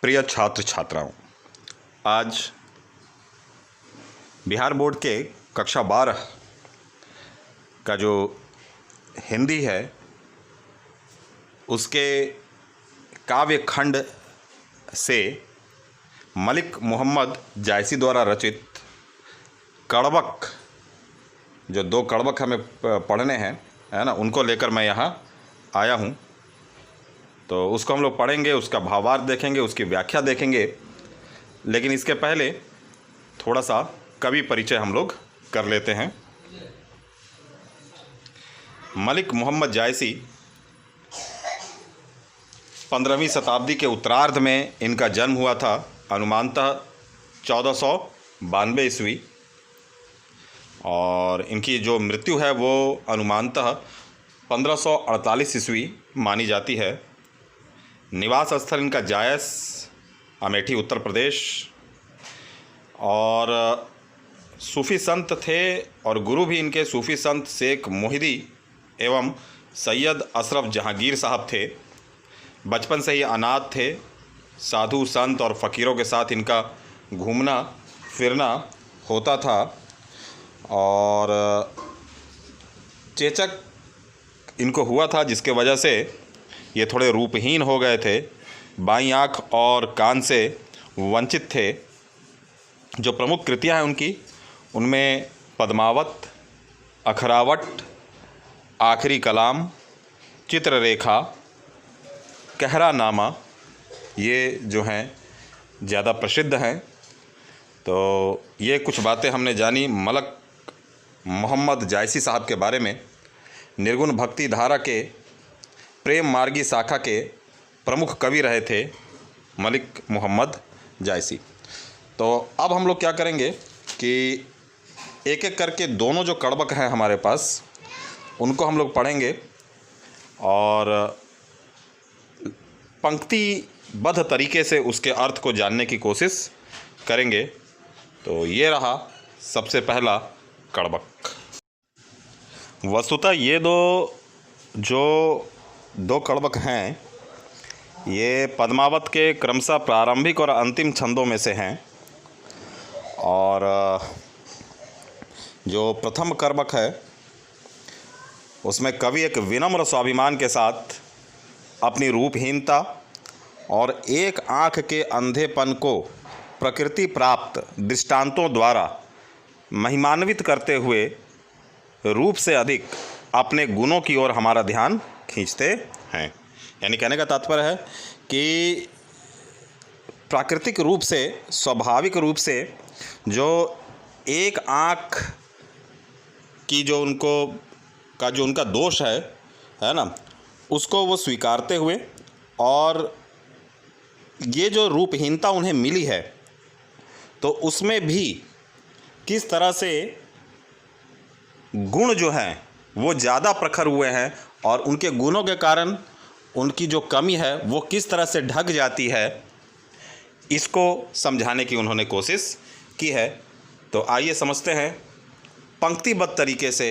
प्रिय छात्र छात्राओं, आज बिहार बोर्ड के कक्षा 12 का जो हिंदी है उसके काव्य खंड से मलिक मोहम्मद जायसी द्वारा रचित कड़बक, जो 2 कड़बक हमें पढ़ने हैं, है ना, उनको लेकर मैं यहाँ आया हूँ। तो उसको हम लोग पढ़ेंगे, उसका भावार्थ देखेंगे, उसकी व्याख्या देखेंगे। लेकिन इसके पहले थोड़ा सा कवि परिचय हम लोग कर लेते हैं। मलिक मोहम्मद जायसी 15वीं शताब्दी के उत्तरार्ध में इनका जन्म हुआ था, अनुमानतः 1492 ईस्वी, और इनकी जो मृत्यु है वो अनुमानतः 1548 ईस्वी मानी जाती है। निवास स्थल इनका जायस, अमेठी, उत्तर प्रदेश, और सूफ़ी संत थे और गुरु भी इनके सूफ़ी संत शेख मोहिदी एवं सैयद अशरफ जहांगीर साहब थे। बचपन से ही अनाथ थे। साधु संत और फ़कीरों के साथ इनका घूमना फिरना होता था और चेचक इनको हुआ था, जिसके वजह से ये थोड़े रूपहीन हो गए थे, बाईं आँख और कान से वंचित थे। जो प्रमुख कृतियाँ हैं उनकी, उनमें पद्मावत, अखरावट, आखिरी कलाम, चित्ररेखा, कहरानामा, ये जो हैं ज़्यादा प्रसिद्ध हैं। तो ये कुछ बातें हमने जानी मलिक मोहम्मद जायसी साहब के बारे में। निर्गुण भक्ति धारा के प्रेम मार्गी शाखा के प्रमुख कवि रहे थे मलिक मोहम्मद जायसी। तो अब हम लोग क्या करेंगे कि एक एक करके दोनों जो कड़बक हैं हमारे पास, उनको हम लोग पढ़ेंगे और पंक्तिबद्ध तरीके से उसके अर्थ को जानने की कोशिश करेंगे। तो ये रहा सबसे पहला कड़बक। वस्तुतः ये दो कड़बक हैं, ये पद्मावत के क्रमशः प्रारंभिक और अंतिम छंदों में से हैं। और जो प्रथम कड़बक है उसमें कवि एक विनम्र स्वाभिमान के साथ अपनी रूपहीनता और एक आँख के अंधेपन को प्रकृति प्राप्त दृष्टांतों द्वारा महिमान्वित करते हुए रूप से अधिक अपने गुणों की ओर हमारा ध्यान खींचते हैं। यानी कहने का तात्पर्य है कि प्राकृतिक रूप से, स्वाभाविक रूप से जो एक आँख की जो उनका दोष है ना, उसको वो स्वीकारते हुए, और ये जो रूपहीनता उन्हें मिली है तो उसमें भी किस तरह से गुण जो हैं वो ज़्यादा प्रखर हुए हैं और उनके गुणों के कारण उनकी जो कमी है वो किस तरह से ढक जाती है, इसको समझाने की उन्होंने कोशिश की है। तो आइए समझते हैं पंक्तिबद्ध तरीके से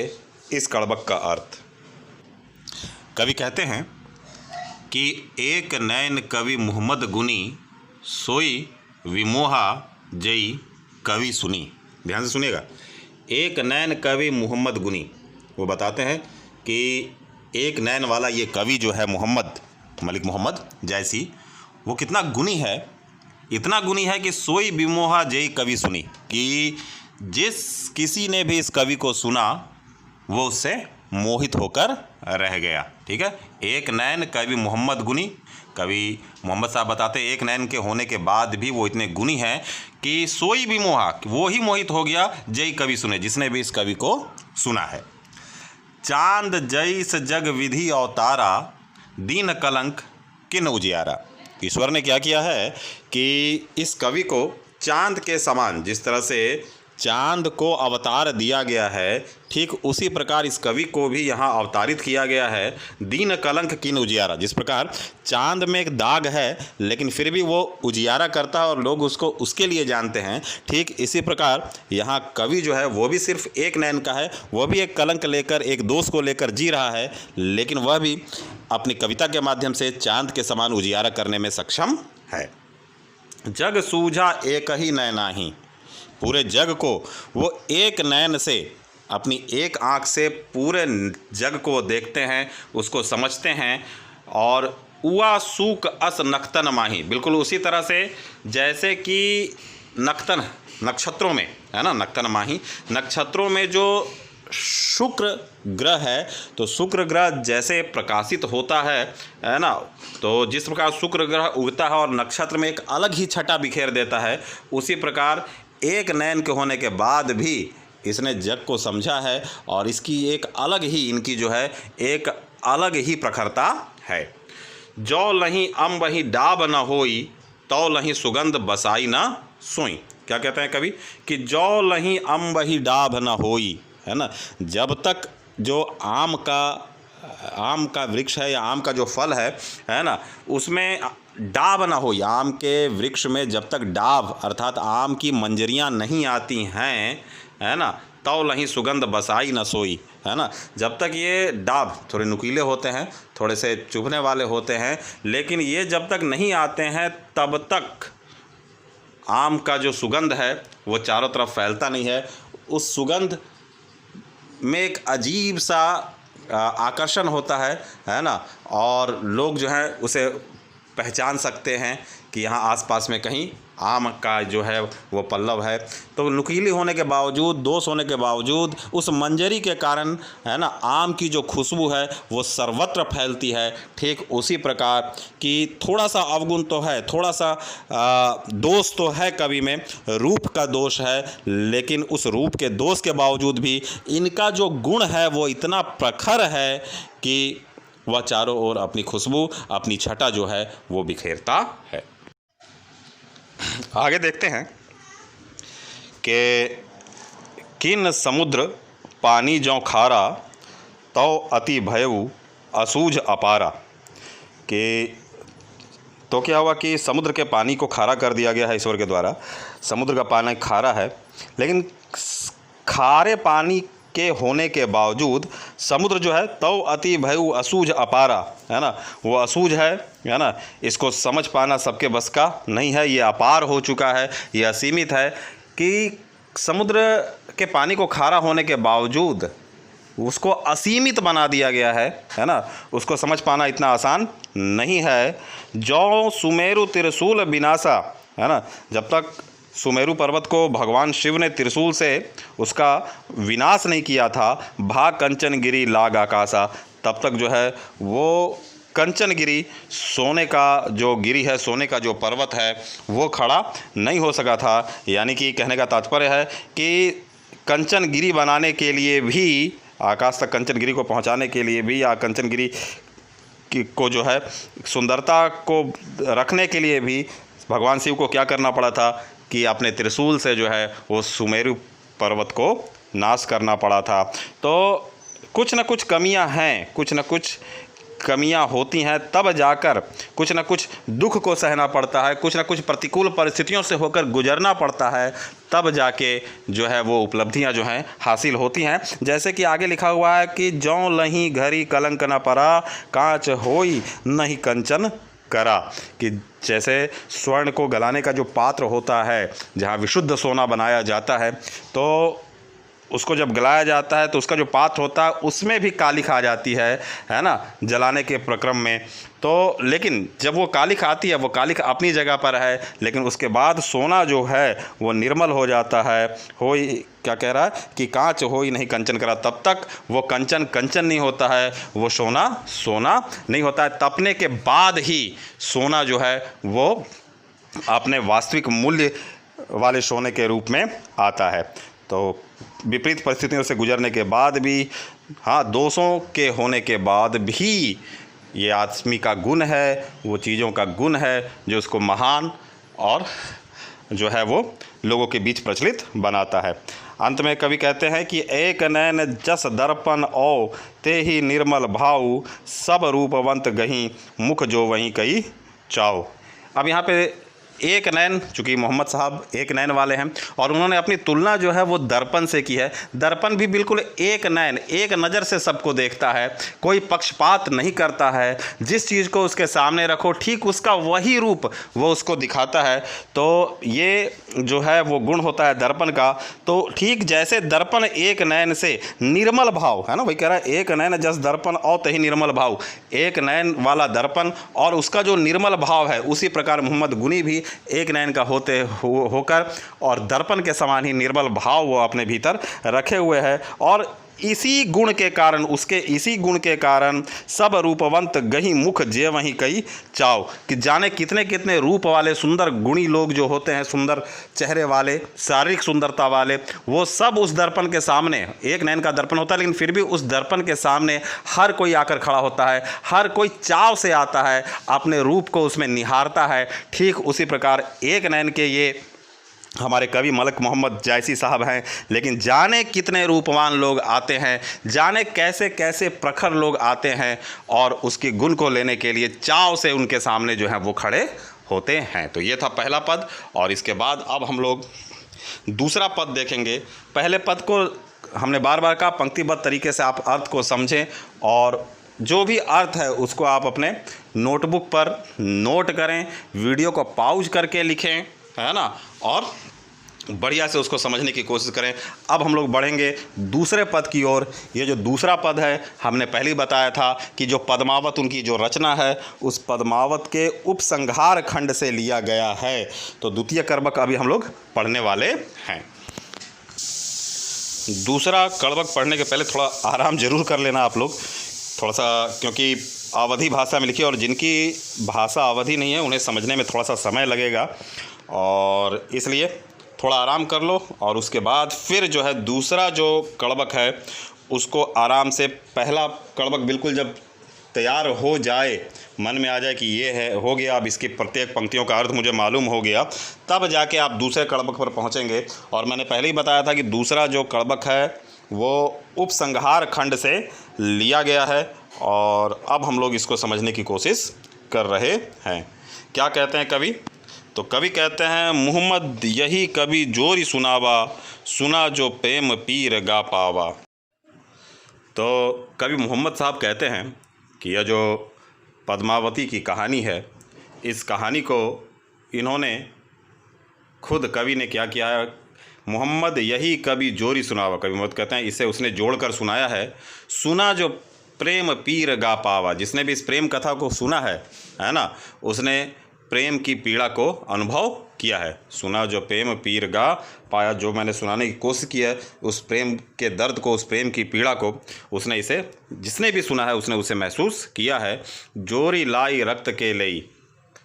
इस कड़बक का अर्थ। कवि कहते हैं कि एक नैन कवि मुहम्मद गुनी, सोई विमोहा जई कवि सुनी। ध्यान से सुनिएगा, एक नैन कवि मुहम्मद गुनी। वो बताते हैं कि एक नैन वाला ये कवि जो है मलिक मोहम्मद जायसी, वो कितना गुणी है। इतना गुणी है कि सोई विमोहा जई कवि सुनी, कि जिस किसी ने भी इस कवि को सुना वो उससे मोहित होकर रह गया। ठीक है, एक नैन कवि मुहम्मद गुनी। कवि मोहम्मद साहब बताते एक नैन के होने के बाद भी वो इतने गुणी हैं कि सोई विमोहा, वो ही मोहित हो गया, जय कवि सुने, जिसने भी इस कवि को सुना है। चांद जैस जग विधि अवतारा, दीन कलंक किन उजियारा। ईश्वर ने क्या किया है कि इस कवि को चांद के समान, जिस तरह से चांद को अवतार दिया गया है, ठीक उसी प्रकार इस कवि को भी यहाँ अवतारित किया गया है। दीन कलंक किन उजियारा, जिस प्रकार चांद में एक दाग है लेकिन फिर भी वो उजियारा करता है और लोग उसको उसके लिए जानते हैं, ठीक इसी प्रकार यहाँ कवि जो है वो भी सिर्फ एक नैन का है, वो भी एक कलंक लेकर, एक दोष को लेकर जी रहा है, लेकिन वह भी अपनी कविता के माध्यम से चांद के समान उजियारा करने में सक्षम है। जग सूझा एक ही नैनाही। पूरे जग को वो एक नैन से, अपनी एक आँख से पूरे जग को देखते हैं, उसको समझते हैं। और उआ सूक अस नख्तन माही, बिल्कुल उसी तरह से जैसे कि नख्तन नक्षत्रों में है ना, नख्तन माही नक्षत्रों में जो शुक्र ग्रह है, तो शुक्र ग्रह जैसे प्रकाशित होता है ना, तो जिस प्रकार शुक्र ग्रह उगता है और नक्षत्र में एक अलग ही छटा बिखेर देता है, उसी प्रकार एक नयन के होने के बाद भी इसने जग को समझा है और इसकी एक अलग ही, इनकी जो है एक अलग ही प्रखरता है। जो लही अम्बही डाब न होई, तो लही सुगंध बसाई न सोई। क्या कहते हैं कवि कि जो लही अम्बही डाब न होई, है ना, जब तक जो आम का वृक्ष है या आम का जो फल है ना, उसमें डाब ना हो, आम के वृक्ष में जब तक डाब अर्थात आम की मंजरियां नहीं आती हैं, है ना, तो लही सुगंध बसाई न सोई, है ना, जब तक ये डाब थोड़े नुकीले होते हैं, थोड़े से चुभने वाले होते हैं, लेकिन ये जब तक नहीं आते हैं तब तक आम का जो सुगंध है वो चारों तरफ फैलता नहीं है। उस सुगंध में एक अजीब सा आकर्षण होता है ना, और लोग जो है उसे पहचान सकते हैं कि यहाँ आसपास में कहीं आम का जो है वो पल्लव है। तो नुकीली होने के बावजूद, दोष होने के बावजूद, उस मंजरी के कारण, है ना, आम की जो खुशबू है वो सर्वत्र फैलती है। ठीक उसी प्रकार कि थोड़ा सा अवगुण तो है, थोड़ा सा दोष तो है कवि में, रूप का दोष है, लेकिन उस रूप के दोष के बावजूद भी इनका जो गुण है वो इतना प्रखर है कि वह चारों ओर अपनी खुशबू, अपनी छटा जो है वो बिखेरता है। आगे देखते हैं कि किन समुद्र पानी जौ खारा, तो अति भयउ असूझ अपारा। कि तो क्या हुआ कि समुद्र के पानी को खारा कर दिया गया है ईश्वर के द्वारा। समुद्र का पानी खारा है, लेकिन खारे पानी के होने के बावजूद समुद्र जो है तो अति भयउ असूझ अपारा, है ना, वो असूझ है ना, इसको समझ पाना सबके बस का नहीं है, ये अपार हो चुका है, ये असीमित है कि समुद्र के पानी को खारा होने के बावजूद उसको असीमित बना दिया गया है ना, उसको समझ पाना इतना आसान नहीं है। जो सुमेरु त्रिशूल विनाशा, है ना, जब तक सुमेरु पर्वत को भगवान शिव ने त्रिशूल से उसका विनाश नहीं किया था, भा कंचन गिरी लाग आकाशा, तब तक जो है वो कंचन गिरी, सोने का जो गिरी है, सोने का जो पर्वत है वो खड़ा नहीं हो सका था। यानी कि कहने का तात्पर्य है कि कंचन गिरी बनाने के लिए भी, आकाश तक कंचन गिरी को पहुंचाने के लिए भी, या कंचन गिरी को जो है सुंदरता को रखने के लिए भी भगवान शिव को क्या करना पड़ा था कि अपने त्रिशूल से जो है वो सुमेरु पर्वत को नाश करना पड़ा था। तो कुछ न कुछ कमियां हैं, कुछ न कुछ कमियां होती हैं, तब जाकर कुछ न कुछ दुख को सहना पड़ता है, कुछ न कुछ प्रतिकूल परिस्थितियों से होकर गुजरना पड़ता है, तब जाके जो है वो उपलब्धियां जो हैं हासिल होती हैं। जैसे कि आगे लिखा हुआ है कि जौ लही घरी कलंक न परा, कांच होई नहीं कंचन करा। कि जैसे स्वर्ण को गलाने का जो पात्र होता है, जहाँ विशुद्ध सोना बनाया जाता है, तो उसको जब गलाया जाता है तो उसका जो पात्र होता है उसमें भी कालिख आ जाती है ना, जलाने के प्रक्रम में। तो लेकिन जब वो कालिख आती है, वो कालिख अपनी जगह पर है, लेकिन उसके बाद सोना जो है वो निर्मल हो जाता है। होई, क्या कह रहा है कि कांच होई नहीं कंचन करा, तब तक वो कंचन कंचन नहीं होता है, वो सोना सोना नहीं होता है। तपने के बाद ही सोना जो है वो अपने वास्तविक मूल्य वाले सोने के रूप में आता है। तो विपरीत परिस्थितियों से गुजरने के बाद भी, हाँ, दोषों के होने के बाद भी ये आदमी का गुण है, वो चीज़ों का गुण है जो उसको महान और जो है वो लोगों के बीच प्रचलित बनाता है। अंत में कवि कहते हैं कि एक नैन जस दर्पण औ, ते ही निर्मल भाव, सब रूपवंत गहीं मुख जो वहीं कई चाओ। अब यहाँ पे एक नैन, चूँकि मोहम्मद साहब एक नैन वाले हैं, और उन्होंने अपनी तुलना जो है वो दर्पण से की है। दर्पण भी बिल्कुल एक नैन, एक नज़र से सबको देखता है, कोई पक्षपात नहीं करता है। जिस चीज़ को उसके सामने रखो ठीक उसका वही रूप वो उसको दिखाता है। तो ये जो है वो गुण होता है दर्पण का। तो ठीक जैसे दर्पण एक नैन से निर्मल भाव है ना, वही कह रहा है एक नैन जस दर्पण और तही निर्मल भाव, एक नैन वाला दर्पण और उसका जो निर्मल भाव है, उसी प्रकार मोहम्मद गुनी भी एक नैन का होकर और दर्पण के समान ही निर्मल भाव वो अपने भीतर रखे हुए हैं। और इसी गुण के कारण, उसके इसी गुण के कारण सब रूपवंत गही मुख जे वहीं कई चाव, कि जाने कितने कितने रूप वाले सुंदर गुणी लोग जो होते हैं, सुंदर चेहरे वाले, शारीरिक सुंदरता वाले, वो सब उस दर्पण के सामने, एक नैन का दर्पण होता है लेकिन फिर भी उस दर्पण के सामने हर कोई आकर खड़ा होता है, हर कोई चाव से आता है, अपने रूप को उसमें निहारता है। ठीक उसी प्रकार एक नैन के ये हमारे कवि मलक मोहम्मद जायसी साहब हैं, लेकिन जाने कितने रूपवान लोग आते हैं, जाने कैसे कैसे प्रखर लोग आते हैं और उसके गुण को लेने के लिए चाव से उनके सामने जो है वो खड़े होते हैं। तो ये था पहला पद। और इसके बाद अब हम लोग दूसरा पद देखेंगे। पहले पद को हमने बार बार कहा पंक्तिबद्ध तरीके से आप अर्थ को समझें और जो भी अर्थ है उसको आप अपने नोटबुक पर नोट करें, वीडियो को पॉज करके लिखें, है ना, और बढ़िया से उसको समझने की कोशिश करें। अब हम लोग बढ़ेंगे दूसरे पद की ओर। ये जो दूसरा पद है, हमने पहले ही बताया था कि जो पद्मावत उनकी जो रचना है, उस पद्मावत के उपसंहार खंड से लिया गया है। तो द्वितीय कर्मक अभी हम लोग पढ़ने वाले हैं। दूसरा कर्मक पढ़ने के पहले थोड़ा आराम जरूर कर लेना आप लोग, थोड़ा सा, क्योंकि अवधी भाषा में लिखी और जिनकी भाषा अवधी नहीं है उन्हें समझने में थोड़ा सा समय लगेगा, और इसलिए थोड़ा आराम कर लो। और उसके बाद फिर जो है दूसरा जो कड़बक है उसको आराम से, पहला कड़बक बिल्कुल जब तैयार हो जाए, मन में आ जाए कि ये है, हो गया, अब इसकी प्रत्येक पंक्तियों का अर्थ मुझे मालूम हो गया, तब जाके आप दूसरे कड़बक पर पहुँचेंगे। और मैंने पहले ही बताया था कि दूसरा जो कड़बक है वो उपसंहार खंड से लिया गया है, और अब हम लोग इसको समझने की कोशिश कर रहे हैं। क्या कहते हैं कवि? तो कवि कहते हैं, मोहम्मद यही कवि जोरी सुनावा, सुना जो प्रेम पीर गा पावा। तो कवि मोहम्मद साहब कहते हैं कि यह जो पद्मावती की कहानी है, इस कहानी को इन्होंने खुद कवि ने क्या किया है, मोहम्मद यही कवि जोरी सुनावा, कवि मोहम्मद कहते हैं इसे उसने जोड़कर सुनाया है। सुना जो प्रेम पीर गा पावा, जिसने भी इस प्रेम कथा को सुना है ना, उसने प्रेम की पीड़ा को अनुभव किया है। सुना जो प्रेम पीर गा पाया, जो मैंने सुनाने की कोशिश की है उस प्रेम के दर्द को, उस प्रेम की पीड़ा को, उसने इसे, जिसने भी सुना है उसने उसे महसूस किया है। जोरी लाई रक्त के लई,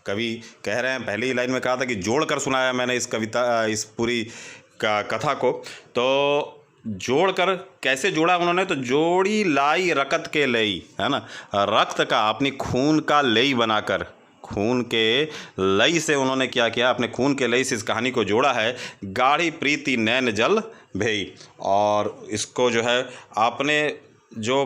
कवि कह रहे हैं, पहली ही लाइन में कहा था कि जोड़ कर सुनाया मैंने इस कविता, इस पूरी कथा को। तो जोड़कर कैसे जोड़ा उन्होंने? तो जोड़ी लाई रकत के लई, है ना, रक्त का, अपनी खून का लई बनाकर, खून के लई से उन्होंने क्या किया, अपने खून के लई से इस कहानी को जोड़ा है। गाढ़ी प्रीति नैन जल भई, और इसको जो है आपने जो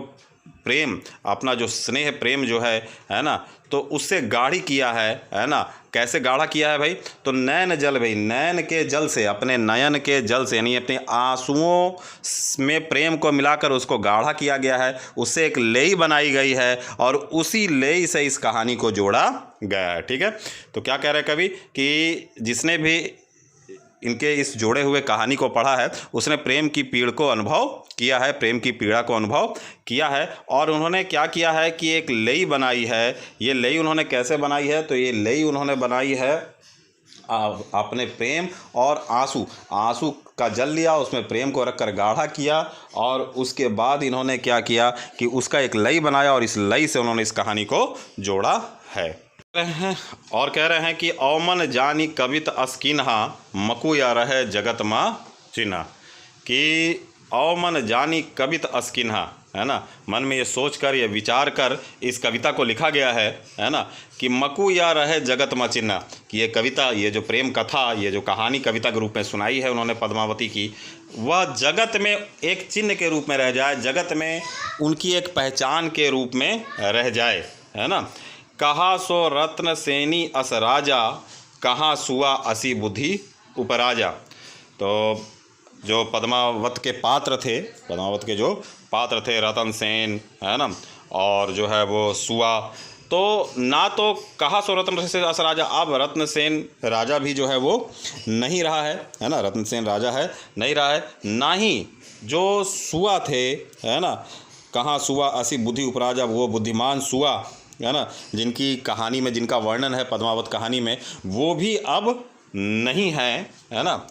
प्रेम, अपना जो स्नेह प्रेम जो है ना, तो उससे गाढ़ी किया है ना। कैसे गाढ़ा किया है भाई? तो नैन जल भाई, नैन के जल से, अपने नयन के जल से, यानी अपने आंसुओं में प्रेम को मिलाकर उसको गाढ़ा किया गया है, उससे एक लेई बनाई गई है और उसी लेई से इस कहानी को जोड़ा गया है। ठीक है, तो क्या कह रहे हैं कवि कि जिसने भी इनके इस जोड़े हुए कहानी को पढ़ा है उसने प्रेम की पीड़ को अनुभव किया है, प्रेम की पीड़ा को अनुभव किया है। और उन्होंने क्या किया है कि एक लई बनाई है। ये लई उन्होंने कैसे बनाई है? तो ये लई उन्होंने बनाई है अपने प्रेम और आंसू का जल लिया, उसमें प्रेम को रखकर गाढ़ा किया, और उसके बाद इन्होंने क्या किया कि उसका एक लई बनाया और इस लई से उन्होंने इस कहानी को जोड़ा है। और कह रहे हैं कि औमन जानी कवित अस्किन्हा, मकु या रहे जगत माँ चिन्हा, कि औमन जानी कवित अस्किन्हा, है ना, मन में ये सोच कर, ये विचार कर इस कविता को लिखा गया है ना, कि मकु या रहे जगत माँ चिन्हा, कि ये कविता, ये जो प्रेम कथा, ये जो कहानी कविता के रूप में सुनाई है उन्होंने पद्मावती की, वह जगत में एक चिन्ह के रूप में रह जाए, जगत में उनकी एक पहचान के रूप में रह जाए, है ना। कहा सो रत्न सेनी अस राजा, कहाँ सुआ असी बुद्धि उपराजा। तो जो पद्मावत के पात्र थे, पद्मावत के जो पात्र थे, रतन सेन है ना, और जो है वो सुआ, तो ना तो कहा सो रत्न से अस राजा, अब रत्न सेन राजा भी जो है वो नहीं रहा है ना, रत्न सेन राजा है नहीं रहा है, ना ही जो सुआ थे है ना, कहाँ सुआ असी बुद्धि उपराजा, वो बुद्धिमान सुआ है ना, जिनकी कहानी में, जिनका वर्णन है पद्मावत कहानी में, वो भी अब नहीं है ना।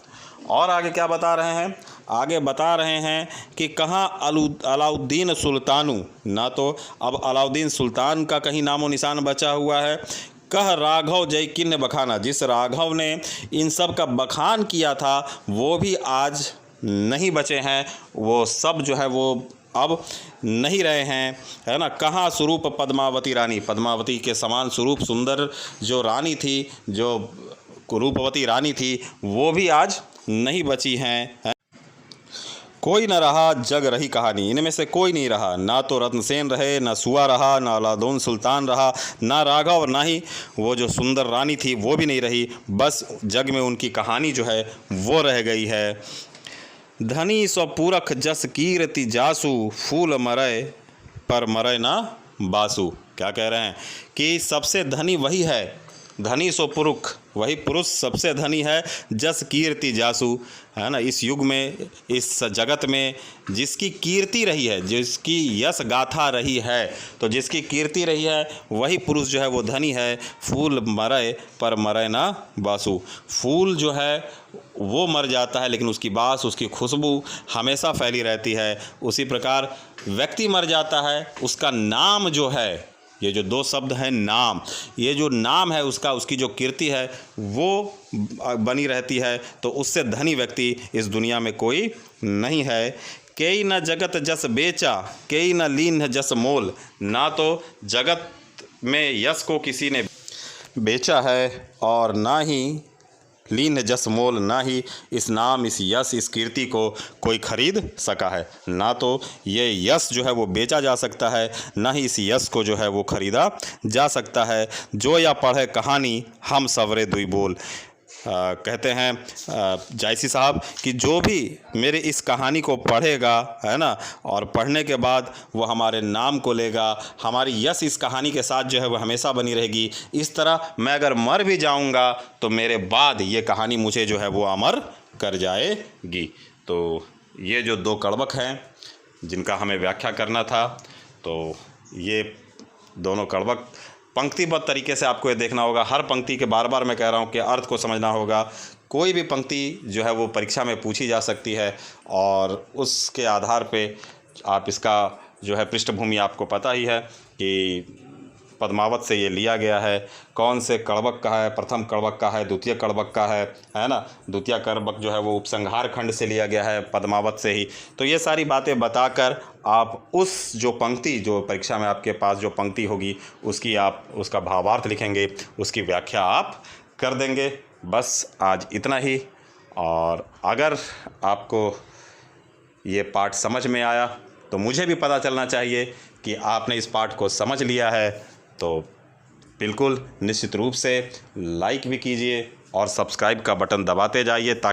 और आगे क्या बता रहे हैं, आगे बता रहे हैं कि कहाँ अलाउद्दीन सुल्तानू, ना तो अब अलाउद्दीन सुल्तान का कहीं नामो निशान बचा हुआ है। कह राघव जय किन्न बखाना, जिस राघव ने इन सब का बखान किया था वो भी आज नहीं बचे हैं, वो सब जो है वो अब नहीं रहे हैं है ना। कहाँ स्वरूप पद्मावती रानी, पद्मावती के समान स्वरूप सुंदर जो रानी थी, जो रूपवती रानी थी, वो भी आज नहीं बची हैं। कोई न रहा जग रही कहानी, इनमें से कोई नहीं रहा, ना तो रत्नसेन रहे, ना सुआ रहा, ना अलाउद्दीन सुल्तान रहा, ना राघव, और ना ही वो जो सुंदर रानी थी वो भी नहीं रही, बस जग में उनकी कहानी जो है वो रह गई है। धनी स्वपूरख जस कीर्ति जासु, फूल मरय पर मरय ना बासु। क्या कह रहे हैं कि सबसे धनी वही है, धनी सो पुरुष, वही पुरुष सबसे धनी है, जस कीर्ति जासु है ना। इस युग में, इस जगत में जिसकी कीर्ति रही है, जिसकी यश गाथा रही है, तो जिसकी कीर्ति रही है वही पुरुष जो है वो धनी है। फूल मरय पर मरय ना बासु, फूल जो है वो मर जाता है लेकिन उसकी बास, उसकी खुशबू हमेशा फैली रहती है। उसी प्रकार व्यक्ति मर जाता है, उसका नाम जो है, ये जो दो शब्द हैं नाम, ये जो नाम है उसका, उसकी जो कीर्ति है वो बनी रहती है। तो उससे धनी व्यक्ति इस दुनिया में कोई नहीं है। केई न जगत जस बेचा, केई न लीन जस मोल, ना तो जगत में यश को किसी ने बेचा है और ना ही लीन जस मोल, ना ही इस नाम, इस यश, इस कीर्ति को कोई खरीद सका है। ना तो ये यश जो है वो बेचा जा सकता है, ना ही इस यश को जो है वो खरीदा जा सकता है। जो या पढ़े कहानी हम सवरे दुई बोल, कहते हैं जायसी साहब कि जो भी मेरे इस कहानी को पढ़ेगा है ना, और पढ़ने के बाद वो हमारे नाम को लेगा, हमारी यश इस कहानी के साथ जो है वो हमेशा बनी रहेगी। इस तरह मैं अगर मर भी जाऊंगा तो मेरे बाद ये कहानी मुझे जो है वो अमर कर जाएगी। तो ये जो दो कड़वक हैं जिनका हमें व्याख्या करना था, तो ये दोनों कड़वक पंक्तिबद्ध तरीके से आपको ये देखना होगा। हर पंक्ति के बार बार मैं कह रहा हूँ कि अर्थ को समझना होगा। कोई भी पंक्ति जो है वो परीक्षा में पूछी जा सकती है और उसके आधार पे आप इसका जो है पृष्ठभूमि आपको पता ही है कि पद्मावत से ये लिया गया है। कौन से कड़वक का है, प्रथम कड़वक का है, द्वितीय कड़वक का है ना। द्वितीय कड़वक जो है वो उपसंहार खंड से लिया गया है, पद्मावत से ही। तो ये सारी बातें बताकर आप उस जो पंक्ति, जो परीक्षा में आपके पास जो पंक्ति होगी उसकी आप उसका भावार्थ लिखेंगे, उसकी व्याख्या आप कर देंगे। बस आज इतना ही। और अगर आपको ये पाठ समझ में आया तो मुझे भी पता चलना चाहिए कि आपने इस पाठ को समझ लिया है। तो बिल्कुल निश्चित रूप से लाइक भी कीजिए और सब्सक्राइब का बटन दबाते जाइए ताकि